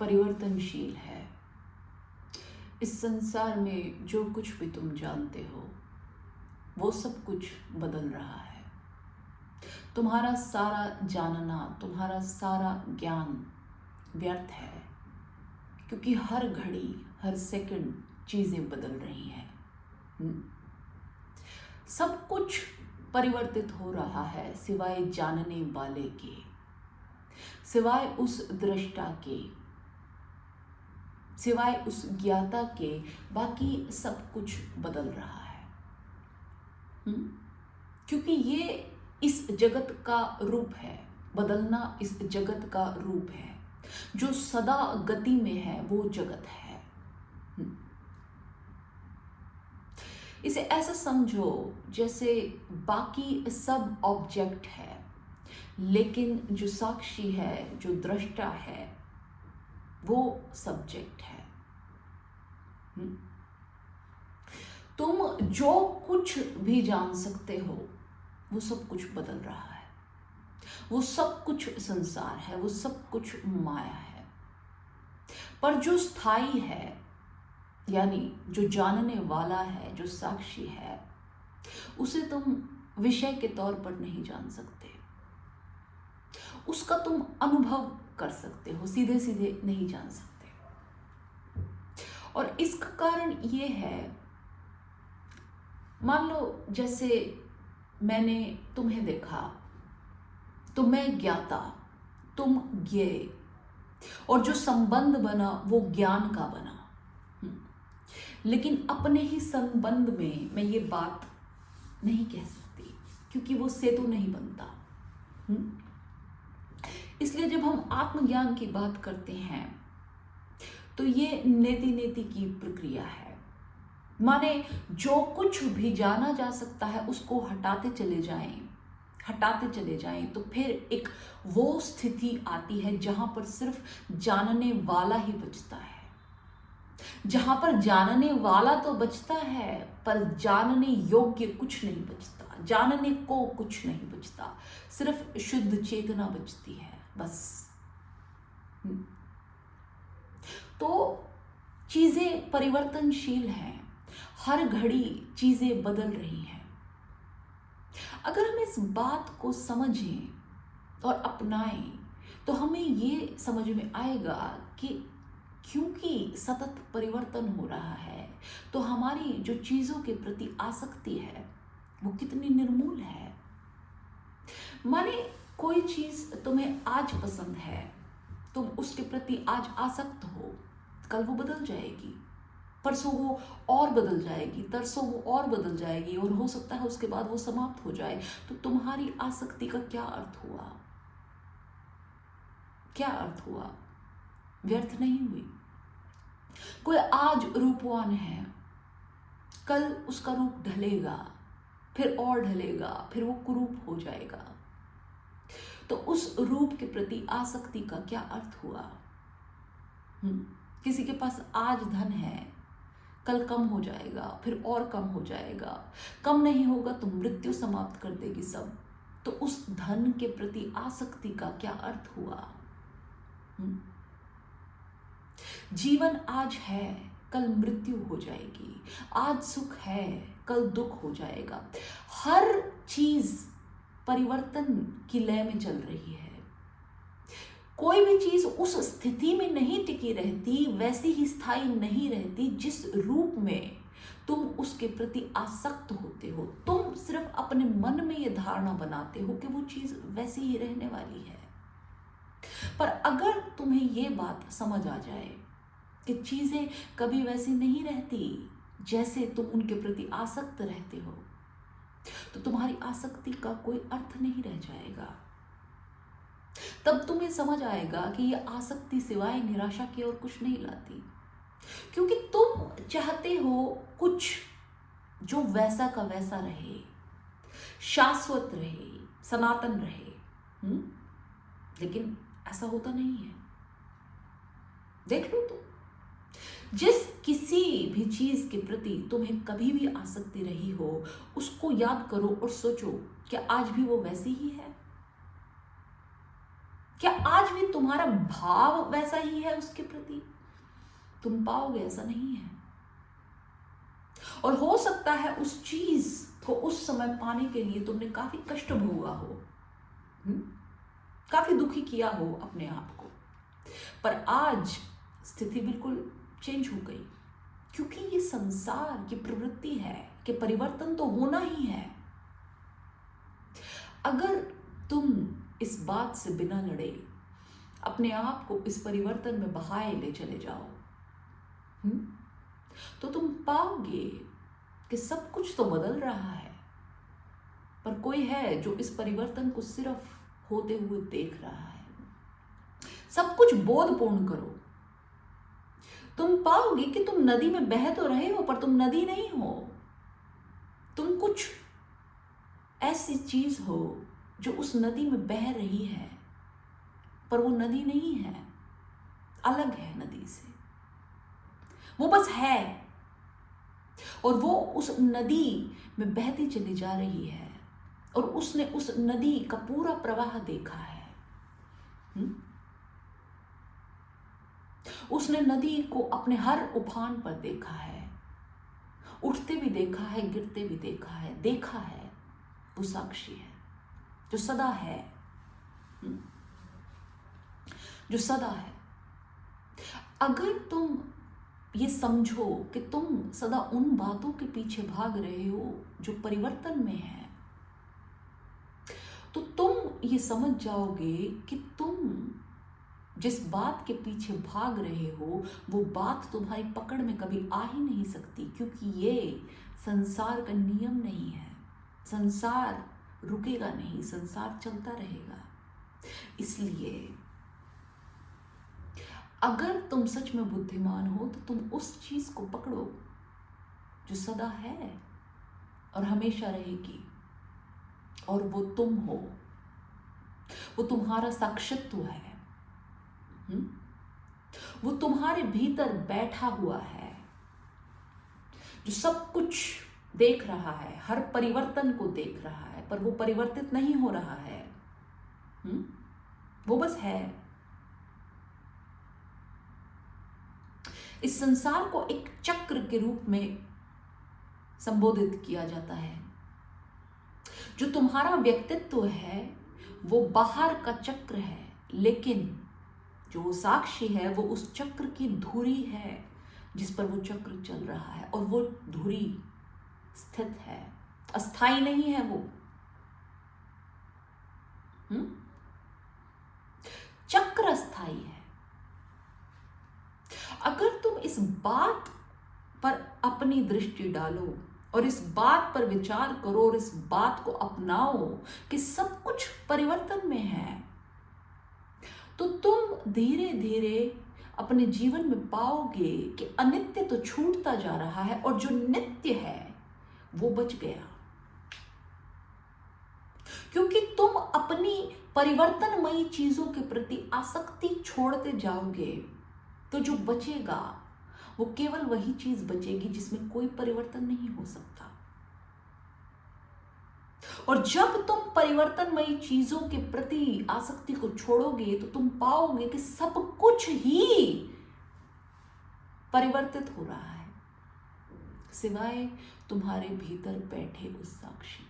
परिवर्तनशील है। इस संसार में जो कुछ भी तुम जानते हो वो सब कुछ बदल रहा है। तुम्हारा सारा जानना, तुम्हारा सारा ज्ञान व्यर्थ है, क्योंकि हर घड़ी, हर सेकंड चीजें बदल रही हैं। सब कुछ परिवर्तित हो रहा है सिवाय जानने वाले के, सिवाय उस दृष्टा के, सिवाय उस ज्ञाता के। बाकी सब कुछ बदल रहा है। क्योंकि ये इस जगत का रूप है। बदलना इस जगत का रूप है। जो सदा गति में है वो जगत है। इसे ऐसा समझो जैसे बाकी सब ऑब्जेक्ट है, लेकिन जो साक्षी है, जो दृष्टा है, वो सब्जेक्ट है। तुम जो कुछ भी जान सकते हो वो सब कुछ बदल रहा है। वो सब कुछ संसार है, वो सब कुछ माया है। पर जो स्थायी है, यानी जो जानने वाला है, जो साक्षी है, उसे तुम विषय के तौर पर नहीं जान सकते। उसका तुम अनुभव कर सकते हो, सीधे सीधे नहीं जान सकते। और इसका कारण ये है, मान लो जैसे मैंने तुम्हें देखा तो मैं ज्ञाता, तुम ज्ञेय, और जो संबंध बना वो ज्ञान का बना। लेकिन अपने ही संबंध में मैं ये बात नहीं कह सकती, क्योंकि वो सेतु नहीं बनता। इसलिए जब हम आत्मज्ञान की बात करते हैं तो ये नेति नेति की प्रक्रिया है। माने जो कुछ भी जाना जा सकता है उसको हटाते चले जाएं तो फिर एक वो स्थिति आती है जहां पर सिर्फ जानने वाला ही बचता है। जहां पर जानने वाला तो बचता है पर जानने योग्य कुछ नहीं बचता, जानने को कुछ नहीं बचता, सिर्फ शुद्ध चेतना बचती है बस। तो चीजें परिवर्तनशील हैं, हर घड़ी चीजें बदल रही हैं। अगर हम इस बात को समझें और अपनाएं तो हमें ये समझ में आएगा कि क्योंकि सतत परिवर्तन हो रहा है तो हमारी जो चीजों के प्रति आसक्ति है वो कितनी निर्मूल है। माने कोई चीज तुम्हें आज पसंद है, तुम उसके प्रति आज आसक्त हो, कल वो बदल जाएगी, परसों वो और बदल जाएगी, तरसों वो और बदल जाएगी, और हो सकता है उसके बाद वो समाप्त हो जाए। तो तुम्हारी आसक्ति का क्या अर्थ हुआ? क्या अर्थ हुआ? व्यर्थ नहीं हुई। कोई आज रूपवान है, कल उसका रूप ढलेगा, फिर और ढलेगा, फिर वो कुरूप हो जाएगा। तो उस रूप के प्रति आसक्ति का क्या अर्थ हुआ? किसी के पास आज धन है, कल कम हो जाएगा, फिर और कम हो जाएगा, कम नहीं होगा तो मृत्यु समाप्त कर देगी सब। तो उस धन के प्रति आसक्ति का क्या अर्थ हुआ? जीवन आज है, कल मृत्यु हो जाएगी, आज सुख है, कल दुख हो जाएगा। हर चीज परिवर्तन की लय में चल रही है। कोई भी चीज उस स्थिति में नहीं टिकी रहती, वैसी ही स्थायी नहीं रहती जिस रूप में तुम उसके प्रति आसक्त होते हो। तुम सिर्फ अपने मन में यह धारणा बनाते हो कि वो चीज वैसी ही रहने वाली है। पर अगर तुम्हें ये बात समझ आ जाए कि चीजें कभी वैसी नहीं रहती जैसे तुम उनके प्रति आसक्त रहते हो, तो तुम्हारी आसक्ति का कोई अर्थ नहीं रह जाएगा। तब तुम्हें समझ आएगा कि ये आसक्ति सिवाय निराशा की और कुछ नहीं लाती, क्योंकि तुम चाहते हो कुछ जो वैसा का वैसा रहे, शाश्वत रहे, सनातन रहे। लेकिन ऐसा होता नहीं है। देख लो तुम, जिस किसी भी चीज के प्रति तुम्हें कभी भी आसक्ति रही हो उसको याद करो और सोचो क्या आज भी वो वैसी ही है? क्या आज भी तुम्हारा भाव वैसा ही है उसके प्रति? तुम पाओगे ऐसा नहीं है। और हो सकता है उस चीज को उस समय पाने के लिए तुमने काफी कष्ट भोगा हो, काफी दुखी किया हो अपने आप को, पर आज स्थिति बिल्कुल चेंज हो गई, क्योंकि ये संसार की प्रवृत्ति है कि परिवर्तन तो होना ही है। अगर तुम इस बात से बिना लड़े अपने आप को इस परिवर्तन में बहाए ले चले जाओ, तो तुम पाओगे कि सब कुछ तो बदल रहा है, पर कोई है जो इस परिवर्तन को सिर्फ होते हुए देख रहा है। सब कुछ बोधपूर्ण करो। तुम पाओगे कि तुम नदी में बह तो रहे हो, पर तुम नदी नहीं हो। तुम कुछ ऐसी चीज हो जो उस नदी में बह रही है, पर वो नदी नहीं है, अलग है नदी से। वो बस है, और वो उस नदी में बहती चली जा रही है, और उसने उस नदी का पूरा प्रवाह देखा है। उसने नदी को अपने हर उफान पर देखा है, उठते भी देखा है, गिरते भी देखा है। वो साक्षी है जो सदा है, जो सदा है। अगर तुम ये समझो कि तुम सदा उन बातों के पीछे भाग रहे हो जो परिवर्तन में है, तो तुम ये समझ जाओगे कि तुम जिस बात के पीछे भाग रहे हो वो बात तुम्हारी पकड़ में कभी आ ही नहीं सकती, क्योंकि ये संसार का नियम नहीं है। संसार रुकेगा नहीं, संसार चलता रहेगा। इसलिए अगर तुम सच में बुद्धिमान हो तो तुम उस चीज को पकड़ो जो सदा है और हमेशा रहेगी, और वो तुम हो, वो तुम्हारा साक्षित्व है। वो तुम्हारे भीतर बैठा हुआ है जो सब कुछ देख रहा है, हर परिवर्तन को देख रहा है, पर वो परिवर्तित नहीं हो रहा है। वो बस है। इस संसार को एक चक्र के रूप में संबोधित किया जाता है। जो तुम्हारा व्यक्तित्व है वो बाहर का चक्र है, लेकिन जो साक्षी है वो उस चक्र की धुरी है जिस पर वो चक्र चल रहा है, और वो धुरी स्थित है, अस्थाई नहीं है वो। चक्र अस्थाई है। अगर तुम इस बात पर अपनी दृष्टि डालो और इस बात पर विचार करो और इस बात को अपनाओ कि सब कुछ परिवर्तन में है, तो तुम धीरे धीरे अपने जीवन में पाओगे कि अनित्य तो छूटता जा रहा है और जो नित्य है वो बच गया। क्योंकि तुम अपनी परिवर्तनमयी चीजों के प्रति आसक्ति छोड़ते जाओगे, तो जो बचेगा वो केवल वही चीज बचेगी जिसमें कोई परिवर्तन नहीं हो सकता। और जब तुम परिवर्तनमयी चीजों के प्रति आसक्ति को छोड़ोगे तो तुम पाओगे कि सब कुछ ही परिवर्तित हो रहा है, सिवाय तुम्हारे भीतर बैठे उस साक्षी